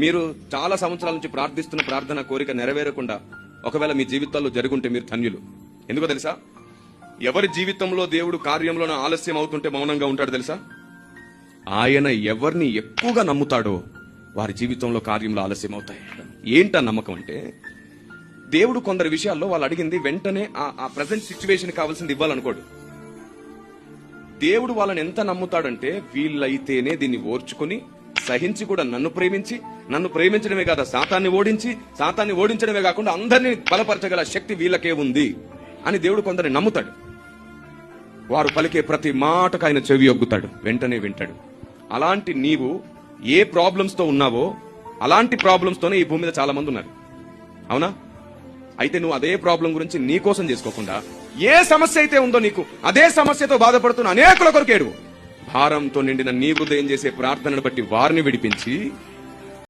మీరు చాలా సంవత్సరాల నుంచి ప్రార్థిస్తున్న ప్రార్థన కోరిక నెరవేరకుండా ఒకవేళ మీ జీవితాల్లో జరుగుంటే మీరు ధన్యులు. ఎందుకో తెలుసా? ఎవరి జీవితంలో దేవుడు కార్యంలో ఆలస్యం అవుతుంటే మౌనంగా ఉంటాడు తెలుసా? ఆయన ఎవరిని ఎక్కువగా నమ్ముతాడో వారి జీవితంలో కార్యంలో ఆలస్యం అవుతాయి. ఏంటా నమ్మకం అంటే, దేవుడు కొందరి విషయాల్లో వాళ్ళు అడిగింది వెంటనే ఆ ప్రజెంట్ సిచ్యువేషన్ కావాల్సింది ఇవ్వాలనుకోడు. దేవుడు వాళ్ళని ఎంత నమ్ముతాడంటే, వీళ్ళైతేనే దీన్ని ఓర్చుకుని సహించి కూడా నన్ను ప్రేమించడమే కాదు, సాతాన్ని ఓడించడమే కాకుండా అందరినీ బలపరచగల శక్తి వీళ్ళకే ఉంది అని దేవుడు కొందరిని నమ్ముతాడు. వారు పలికే ప్రతి మాటకు ఆయన చెవి ఒగ్గుతాడు, వెంటనే వింటాడు. అలాంటి నీవు ఏ ప్రాబ్లమ్స్ తో ఉన్నావో అలాంటి ప్రాబ్లమ్స్ తోనే ఈ భూమి మీద చాలా మంది ఉన్నారు. అవునా? అయితే నువ్వు అదే ప్రాబ్లం గురించి నీ కోసం చేసుకోకుండా, ఏ సమస్య అయితే ఉందో నీకు అదే సమస్యతో బాధపడుతున్న అనేకుల కొరకు ఏడువు. భారంతో నిండిన నీ హృదయం చేసే ప్రార్థనను బట్టి వారిని విడిపించి